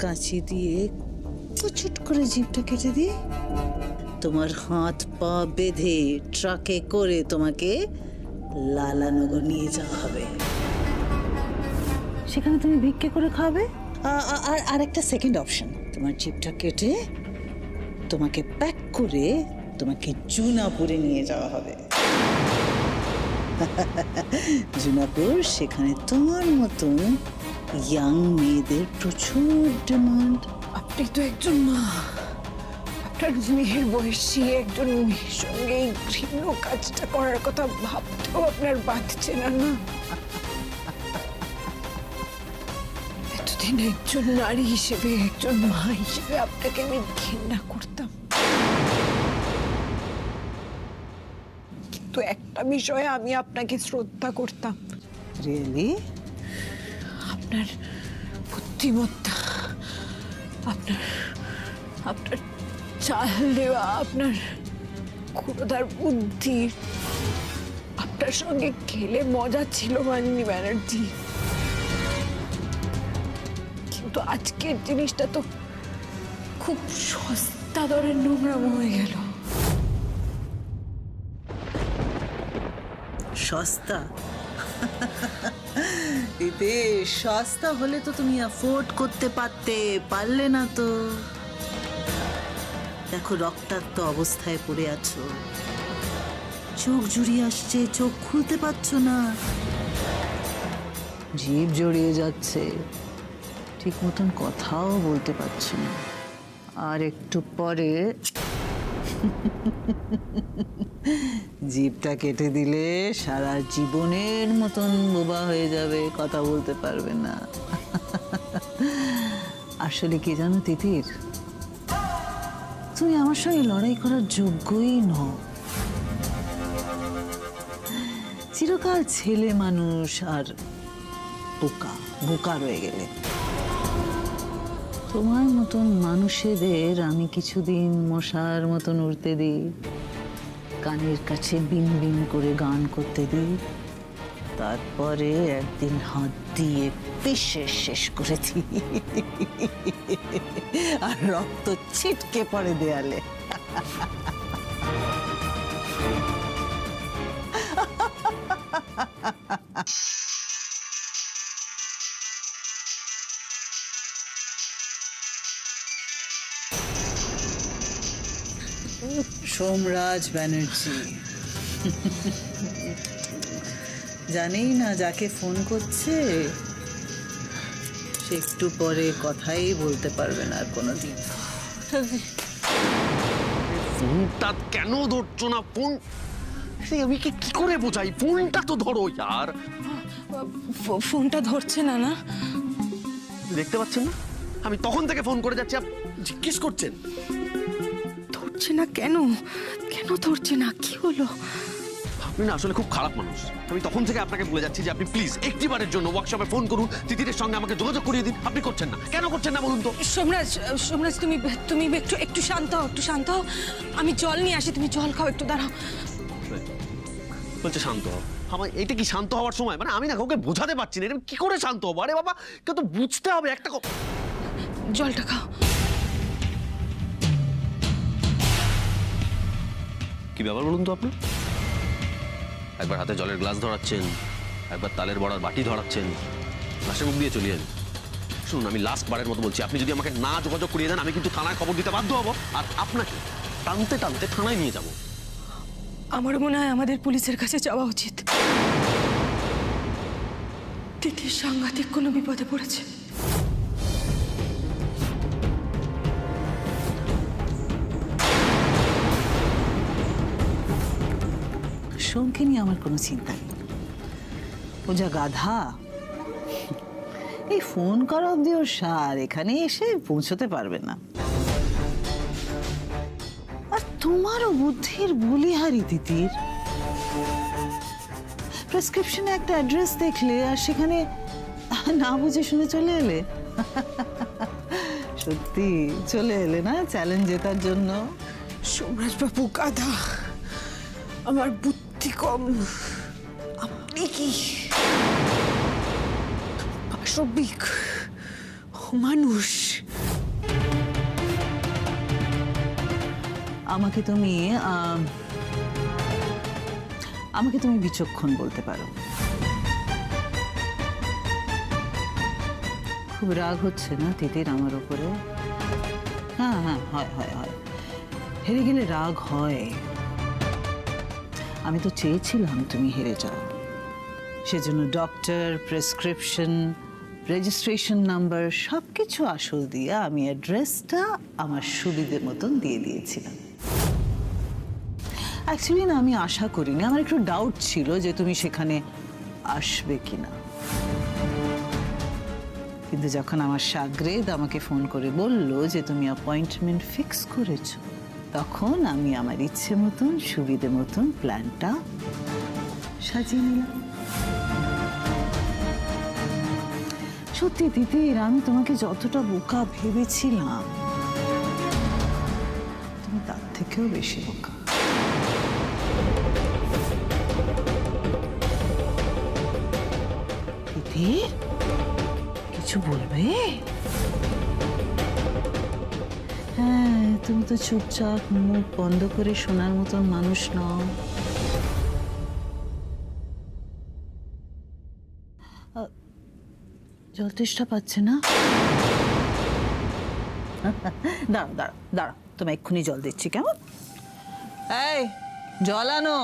কাঁচি দিয়ে কুচুট করে জিভটা কেটে দিই, তোমার হাত পা বেঁধে ট্রাকে করে তোমাকে লালানগর নিয়ে যাওয়া হবে। সেখানে তুমি ভিক্ষে করে খাবে। আর একটা সেকেন্ড অপশন, তোমার জিভটা কেটে তোমাকে প্যাক করে তোমাকে জুনাপুরে নিয়ে যাওয়া হবে। জুনাপুর, সেখানে তোমার মতন ইয়াং মেয়েদের প্রচুর ডিমান্ড। আপনি তো একজন মা, আপনার মেয়ের বয়সী একজন মেয়ের সঙ্গে এই ঘৃণ্য কাজটা করার কথা ভাবতেও আপনার বাঁধছে না। না, এতদিন একজন নারী হিসেবে, একজন মা হিসেবে আপনাকে আমি ঘৃণা করতাম, কিন্তু একটা বিষয়ে আমি আপনাকে শ্রদ্ধা করতাম। রিয়েলি? আপনার বুদ্ধিমত্তা, আপনার আপনার চাল দেওয়া, আপনার ক্ষুরধার বুদ্ধি, আপনার সঙ্গে খেলে মজা ছিল মাননি ব্যানার্জি, কিন্তু আজকের জিনিসটা তো খুব সস্তা দরের নোংরামো হয়ে গেল। সস্তা? দিদি, সস্তা হলে তো তুমি অ্যাফোর্ড করতে পারলে না তো। দেখো, রক্তাক্ত অবস্থায় পড়ে আছো, চোখ জুড়িয়ে আসছে, চোখ খুলতে পারছো না, জিভ জড়িয়ে যাচ্ছে, ঠিক মতন কথাও বলতে পারছো না। আর একটু পরে জিভটা কেটে দিলে সারা জীবনের মতন বোবা হয়ে যাবে, কথা বলতে পারবে না। আসলে কি জানো তিতির, তুমি আমার সঙ্গে লড়াই করার যোগ্যই নও। চিরকাল ছেলে মানুষ আর বোকা বোকা রয়ে গেলে। তোমার মতন মানুষেদের আমি কিছুদিন মশার মতন উড়তে দিই, কানের কাছে বিন বিন করে গান করতে দিই, তারপরে একদিন হাত দিয়ে পিষে শেষ করে দিই, আর রক্ত ছিটকে পড়ে দেয়ালে। সোমরাজ ব্যানার্জি, জানেই না যাকে ফোন করছে সে একটু পরে কথাই বলতে পারবে না আর কোনোদিন। ফোনটা কেন ধরছো না? ফোন আমি কি করে বোঝাই? ফোনটা তো ধরো यार। ফোনটা ধরছে না। না, দেখতে পাচ্ছেন না আমি তখন থেকে ফোন করে যাচ্ছি, আপনি জিজ্ঞেস করছেন ধরছে না কেন? কেন ধরছে না? কি হলো? আপনি না আসলে খুব খারাপ মানুষ। আমি তখন থেকে আপনাকে বলে যাচ্ছি যে আপনি প্লিজ একটিবারের জন্য ওয়ার্কশপে ফোন করুন, তিতিরের সঙ্গে আমাকে যোগাযোগ করিয়ে দিন। আপনি করছেন না, কেন করছেন না বলুন তো? সোমরাজ, তুমি একটু শান্ত হও, একটু শান্ত হও। আমি জল নিয়ে আসি, তুমি জল খাও, একটু দাঁড়াও। বলছে শান্ত হও? আমার এটা কি শান্ত হওয়ার সময়? মানে আমি না কাউকে বোঝাতে পারছি না, এটা কি করে শান্ত হবো? আরে বাবা, কেউ তো বুঝতে হবে একটা কথা। জলটা খাও। কি ব্যাপার বলুন তো আপনার? একবার হাতে জলের গ্লাস ধরাচ্ছেন, একবার তালের বড়ার বাটি ধরাচ্ছেন, গ্লাসের মুখ দিয়ে চলে যান। শুনুন, আমি লাস্ট বারের মতো বলছি, আপনি যদি আমাকে না যোগাযোগ করিয়ে দেন আমি কিন্তু থানায় খবর দিতে বাধ্য হব, আর আপনাকে টানতে টানতে থানায় নিয়ে যাব। আমার মনে হয় আমাদের পুলিশের কাছে যাওয়া উচিত। তিতির সাংঘাতিক কোনো বিপদে পড়েছে। সোমকে নিয়ে আমার কোনো চিন্তা নেই, ও যা গাধা। এই ফোন করা অব্দি ওর সার, এখানে এসে পৌঁছতে পারবে না। আর তোমারও বুদ্ধির বলিহারি তিতির। প্রেসক্রিপশনে একটা অ্যাড্রেস দেখলে আর সেখানে না বুঝে শুনে চলে এলে। সত্যি চলে এলে না চ্যালেঞ্জ জেতার জন্য? সোমরাজ বাবু গাধা, আমার বুদ্ধি কম। আপনি কি পাশবিক? মানুষ। আমাকে তুমি আমাকে তুমি বিচক্ষণ বলতে পারো। খুব রাগ হচ্ছে না তিতির আমার উপরে? হ্যাঁ হ্যাঁ, হয় হয় হয়, হেরে গেলে রাগ হয়। আমি তো চেয়েছিলাম তুমি হেরে যাও, সেজন্য ডক্টর, প্রেসক্রিপশন, রেজিস্ট্রেশন নাম্বার সবকিছু আসল দিয়ে আমি অ্যাড্রেসটা আমার সুবিধে মতন দিয়ে দিয়েছিলাম। অ্যাকচুয়ালি না, আমি আশা করিনি, আমার একটু ডাউট ছিল যে তুমি সেখানে আসবে কিনা। কিন্তু যখন আমার শাগরেদ আমাকে ফোন করে বলল যে তুমি অ্যাপয়েন্টমেন্ট ফিক্স করেছো, তখন আমি আমার ইচ্ছে মতন সুবিধে মতন প্ল্যানটা সাজিয়ে নিলাম। সত্যি তিতির, আমি তোমাকে যতটা বোকা ভেবেছিলাম তুমি তার থেকেও বেশি বোকা। তিতির, কিছু বলবে? হ্যাঁ, তুমি তো চুপচাপ মুখ বন্ধ করে শোনার মতন মানুষ নও। জল তেষ্টা পাচ্ছে না? দাঁড়াও দাঁড়াও দাঁড়াও, তুমি এক্ষুনি জল দিচ্ছি, কেমন? এই, জল আনো।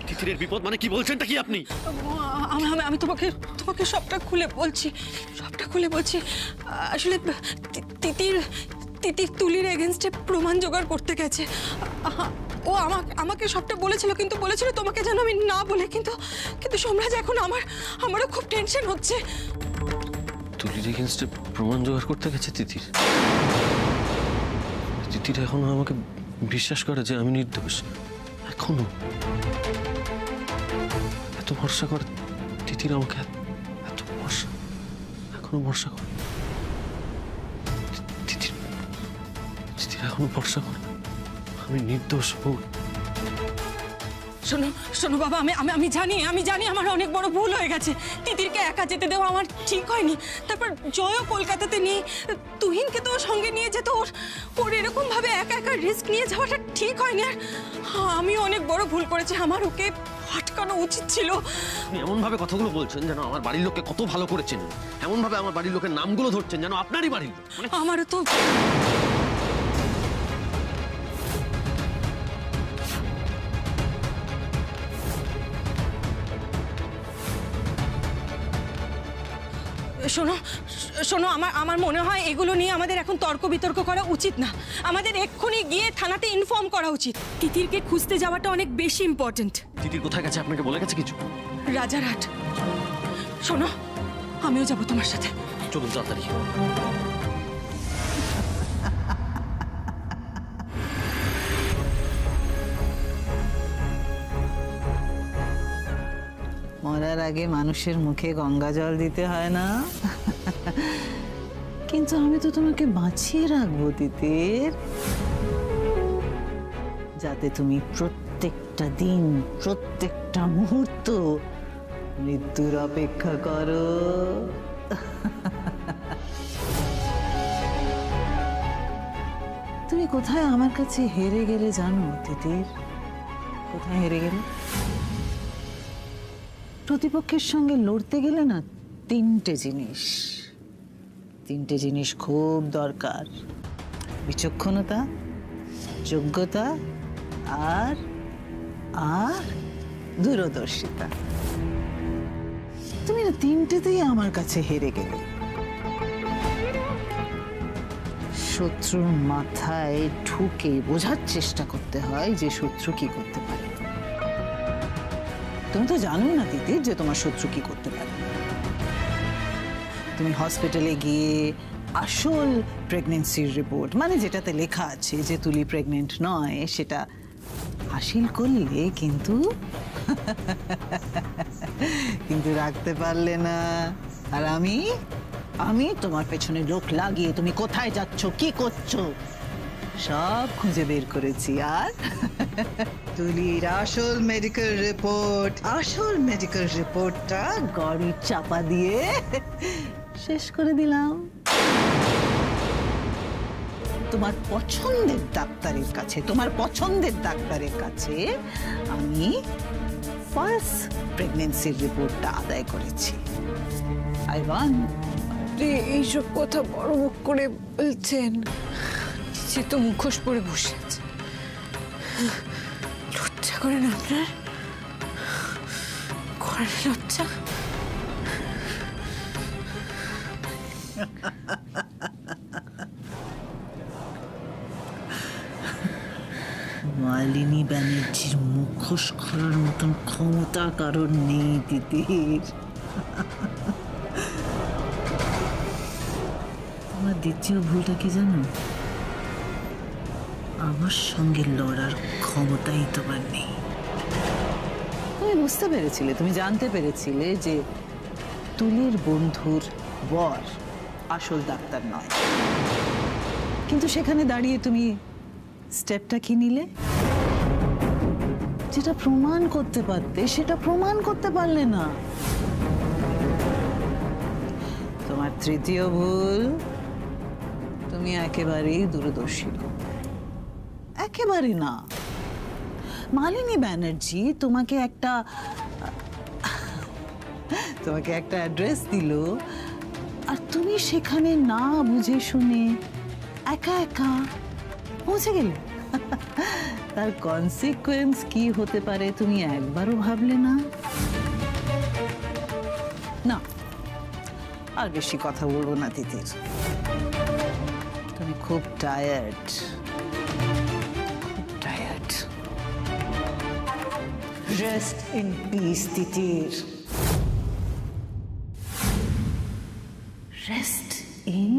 তিতিরের বিপদ মানে কি বলছেনটা কি আপনি? আমি তোমাকে তোমাকে সবটা খুলে বলছি, সবটা খুলে বলছি। আসলে তিতির তিতির তুলির এগেনস্টে প্রমাণ জোগাড় করতে গেছে। ও আমাকে সবটা বলেছিল, কিন্তু বলেছিল তোমাকে যেন আমি না বলে। কিন্তু কিন্তু সোমরাজ, এখন আমারও খুব টেনশন হচ্ছে। তুলির এগেনস্টে প্রমাণ জোগাড় করতে গেছে তিতির? তিতির এখনো আমাকে বিশ্বাস করে যে আমি নির্দোষ? এখনো এত ভরসা করে তিতির আমাকে? এত ভরসা, এখনো ভরসা করে তিতির? তিতির এখনো ভরসা করে আমি নির্দোষ? শোনো শোনো বাবা, আমি জানি আমার অনেক বড় ভুল হয়ে গেছে। তিতিরকে একা যেতে দেওয়া আমার ঠিক হয়নি। তারপর জয়ও কলকাতাতে নেই, তুহিনকে তো সঙ্গে নিয়ে যেত। ওর এরকম ভাবে একা একা রিস্ক নিয়ে যাওয়াটা ঠিক হয়নি। আর আমিও অনেক বড় ভুল করেছি, আমার ওকে আটকানো উচিত ছিল। আপনি এমন ভাবে কথাগুলো বলছেন যেন আমার বাড়ির লোককে কত ভালো করেছেন, এমন ভাবে আমার বাড়ির লোকের নামগুলো ধরছেন যেন আপনারই বাড়ির লোক। আমারও তো শোনো শোনো, আমার মনে হয় এগুলো নিয়ে আমাদের এখন তর্ক বিতর্ক করা উচিত না। আমাদের এক্ষুনি গিয়ে থানাতে ইনফর্ম করা উচিত। তিতিরকে খুঁজতে যাওয়াটা অনেক বেশি ইম্পর্টেন্ট। তিতির কোথায় গেছে আপনাকে বলে গেছে কিছু? রাজারহাট। শোনো, আমিও যাব তোমার সাথে। চলুন তাড়াতাড়ি। মরার আগে মানুষের মুখে গঙ্গা জল দিতে হয় না? কিন্তু আমি তো তোমাকে বাঁচিয়ে রাখবো তিতির, যাতে তুমি প্রত্যেকটা দিন, প্রত্যেকটা মুহূর্ত মৃত্যুর অপেক্ষা করো। তুমি কোথায় আমার কাছে হেরে গেলে জানো তিতির? কোথায় হেরে গেলে? প্রতিপক্ষের সঙ্গে লড়তে গেলে না তিনটে জিনিস খুব দরকার: বিচক্ষণতা, যোগ্যতা আর আর দূরদর্শিতা। তুমি না তিনটেতেই আমার কাছে হেরে গেলে। শত্রুর মাথায় ঢুকে বোঝার চেষ্টা করতে হয় যে শত্রু কি করতে পারে। তুমি তো জানো না তিতির যে তোমার শত্রু কি করতে পারে। তুমি হসপিটালে গিয়ে আসল প্রেগনেন্সির রিপোর্ট, মানে যেটাতে লেখা আছে যে তুলি প্রেগনেন্ট নয়, সেটা হাসিল করলে কিন্তু কিন্তু রাখতে পারলে না। আর আমি তোমার পেছনে লোক লাগিয়ে তুমি কোথায় যাচ্ছ, কি করছো, সব খুঁজে বের করেছি। আর তুলির আসল মেডিকেল রিপোর্টটা গাড়ির চাপা দিয়ে শেষ করে দিলাম। তোমার পছন্দের ডাক্তারের কাছে আমি ফার্স্ট প্রেগনেন্সির রিপোর্টটা আদায় করেছি। I one. এইসব কথা বড় মুখ করে বলছেন, সে তো মুখোশ পরে বসে আছে। লজ্জা করে না আপনার? করে না লজ্জা? মালিনী ব্যানার্জির মুখোশ খোলার মতন ক্ষমতা কারণ নেই তিতির। তোমার দ্বিতীয় ভুলটা কি জানো? আমার সঙ্গে লড়ার ক্ষমতাই তোমার নেই। তুমি বুঝতে পেরেছিলে, তুমি জানতে পেরেছিলে যে তুলির বন্ধুর বর আসল ডাক্তার নয়, কিন্তু সেখানে দাঁড়িয়ে তুমি স্টেপটা কি নিলে? যেটা প্রমাণ করতে পারতে সেটা প্রমাণ করতে পারলে না। তোমার তৃতীয় ভুল, তুমি একেবারেই দূরদর্শী নও। একেবারে না। মালিনী ব্যানার্জি তোমাকে একটা অ্যাড্রেস দিল, আর তুমি সেখানে না বুঝে শুনে একা একা পৌঁছে গেলে। তার কনসিকুয়েন্স কি হতে পারে তুমি একবারও ভাবলে না? না, আর বেশি কথা বলবো না তিতির। তুমি খুব tired. Rest in peace Titir. Rest in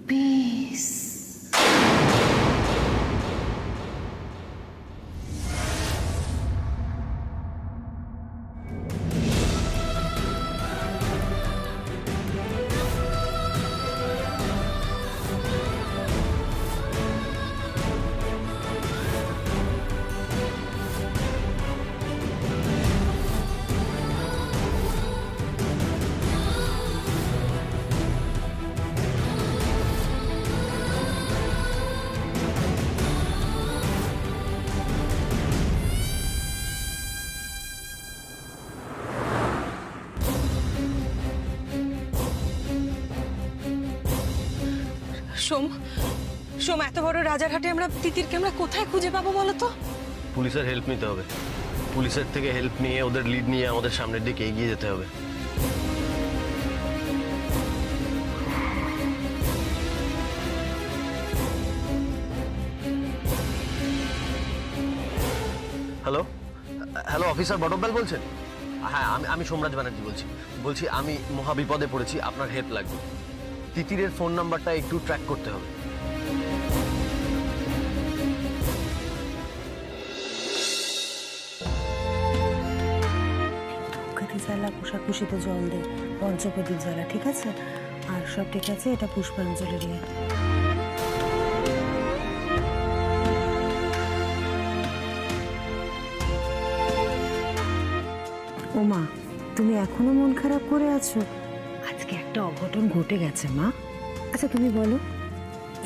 peace. Som, এত বড় রাজারহাটে আমরা তিতিরকে কোথায় খুঁজে পাবো বলো তো? পুলিশের হেল্প নিতে হবে। পুলিশের থেকে হেল্প নিয়ে, ওদের লিড নিয়ে আমাদের সামনের দিকে এগিয়ে যেতে হবে। হ্যালো অফিসার বটব্যাল বলছেন? হ্যাঁ, আমি সোমরাজ ব্যানার্জি বলছি আমি মহা বিপদে পড়েছি, আপনার হেল্প লাগবে। তিতিরের ফোন নাম্বারটা একটু ট্র্যাক করতে হবে। জ্বালা, কোষাকুষিতে জল দে, পঞ্চপ্রদীপ জ্বালা, ঠিক আছে? আর সব ঠিক আছে, এটা পুষ্পাঞ্জলি দিয়ে। ওমা, তুমি এখনো মন খারাপ করে আছো? আজকে একটা অঘটন ঘটে গেছে মা। আচ্ছা তুমি বলো,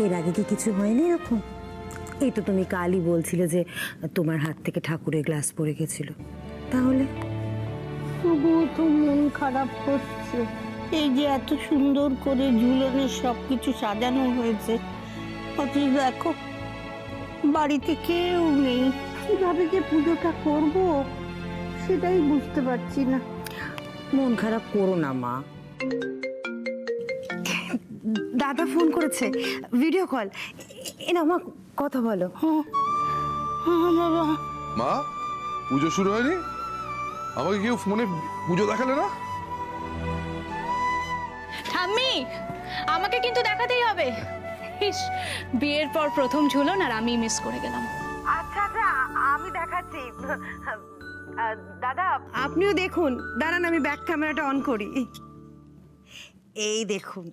এর আগে কি কিছু হয়নি এরকম? এই তো তুমি কালই বলছিলে যে তোমার হাত থেকে ঠাকুরের গ্লাস পড়ে গেছিল। তাহলে তবুও তো মন খারাপ হচ্ছে। এই যে এত সুন্দর করে ঝুলনে সবকিছু সাজানো হয়েছে, অথচ দেখো বাড়িতে কেউ নেই। কিভাবে যে পুজোটা করব সেটাই বুঝতে পারছি না। মন খারাপ করো না মা। দাদা ফোন করেছে, ভিডিও কল। এ না মা, কথা বলো। হ্যাঁ বাবা। মা, পুজো শুরু হয়নি? আমাকে কেউ ফোনে পুজো দেখালে না? ঠাম্মি, আমাকে কিন্তু দেখাতেই হবে। ইস, বিয়ের পর প্রথম ঝুলন আর আমি মিস করে গেলাম। আচ্ছা আচ্ছা, আমি দেখাচ্ছি। দাদা আপনিও দেখুন, দাঁড়ান আমি ব্যাক ক্যামেরাটা অন করি। এই দেখুন,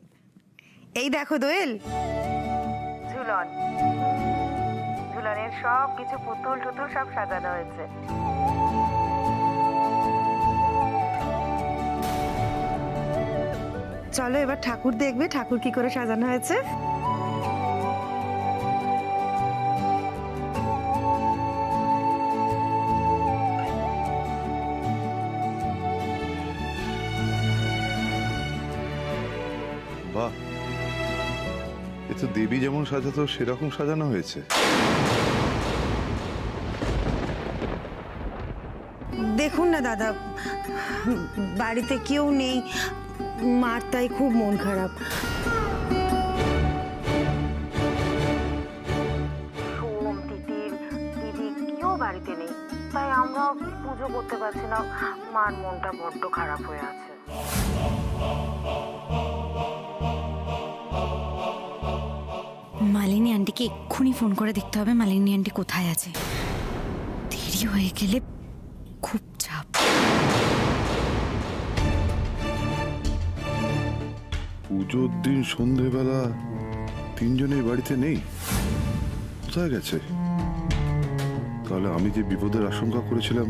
এই দেখো দোয়েল, ঝুলন, ঝুলনের সব কিছু পুতুল টুতুল সব সাজানো হয়েছে। চলো এবার ঠাকুর দেখবে, ঠাকুর কি করে সাজানো হয়েছে। বাহ, এ তো দেবী যেমন সাজাতো সেরকম সাজানো হয়েছে। দেখুন না দাদা, বাড়িতে কেউ নেই, মার তাই খুব মন খারাপ। সোম, তিতির, দিদি কেউ বাড়িতে নেই, তাই আমরা পুজো করতে পারছি না। মার মনটা বড্ড খারাপ হয়ে আছে। মালিনী আন্টিকে এক্ষুনি ফোন করে দেখতে হবে মালিনী আন্টি কোথায় আছে। দেরি হয়ে গেলে খুব চাপ। পুজোর দিন সন্ধেবেলা তিনজনেই বাড়িতে নেই, কোথায় গেছে? তাহলে আমি যে বিপদের আশঙ্কা করেছিলাম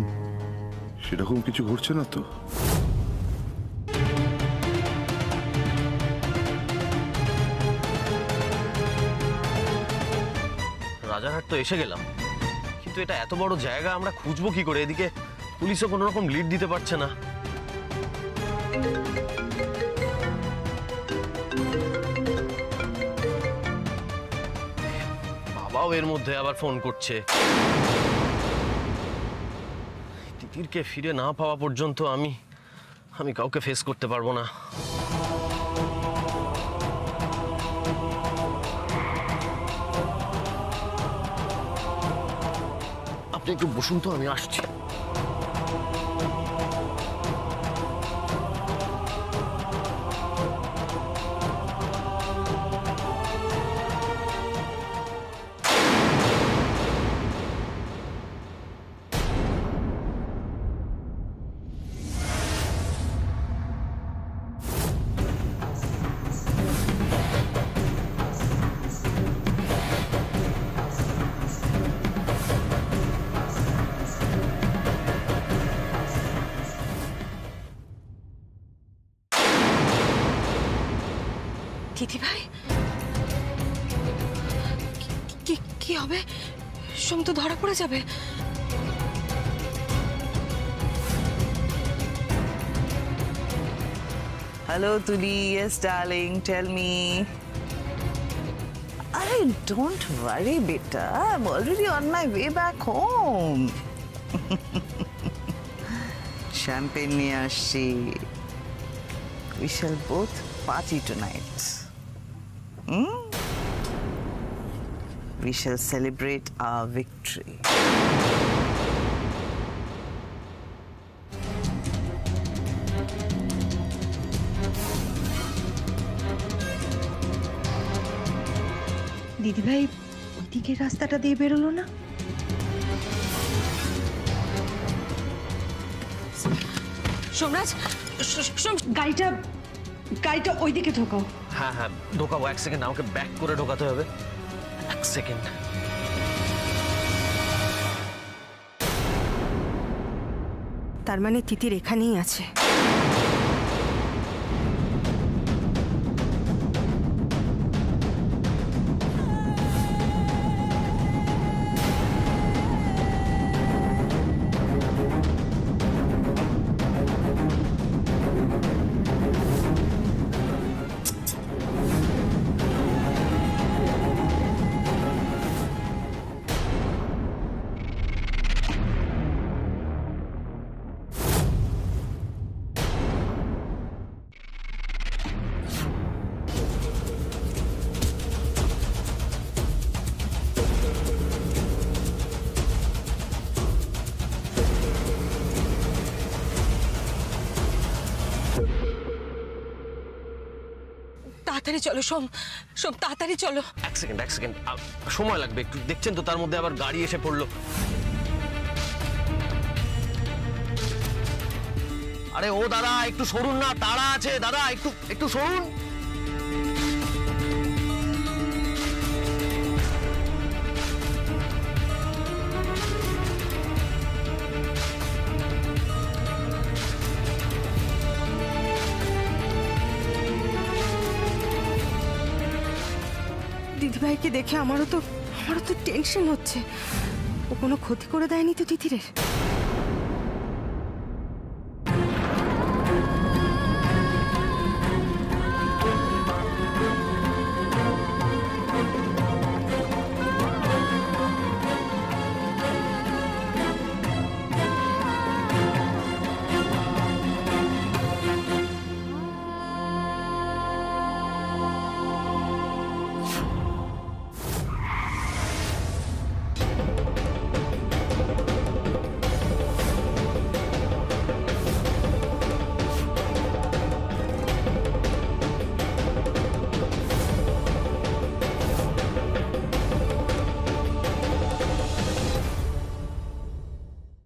সেরকম কিছু ঘটছে না তো? রাজারহাট তো এসে গেলাম, কিন্তু এটা এত বড় জায়গা, আমরা খুঁজবো কি করে? এদিকে পুলিশও কোনো রকম লিড দিতে পারছে না। বাবাও এর মধ্যে আবার ফোন করছে। তিতিরকে ফিরে না পাওয়া পর্যন্ত আমি কাউকে ফেস করতে পারবো না। আপনি একটু বসুন তো, আমি আসছি। দিদি ভাই, কি হবে? সোম তো ধরা পড়ে যাবে। Hello, Tuli. Yes, darling. Tell me. Arey, don't worry, beta. I'm already on my way back home. Champagne niye aschi. We shall both party tonight. We shall celebrate our victory. দিদিভাই ওইদিকের রাস্তাটা দিয়ে বেরোলো না? সোমরাজ, গাড়িটা ওইদিকে ঢোকাও। হ্যাঁ হ্যাঁ, ঢোকাবো। এক সেকেন্ড, আমাকে ব্যাক করে ঢোকাতে হবে। এক সেকেন্ড। তার মানে তিতির এখানেই আছে। তাড়াতাড়ি চলো সোম, সোম তাড়াতাড়ি চলো। এক সেকেন্ড সময় লাগবে একটু, দেখছেন তো তার মধ্যে আবার গাড়ি এসে পড়লো। আরে ও দাদা একটু সরুন না, তাড়া আছে দাদা, একটু সরুন। দিদিভাইকে দেখে আমারও তো টেনশন হচ্ছে। ও কোনো ক্ষতি করে দেয়নি তো তিতিরের?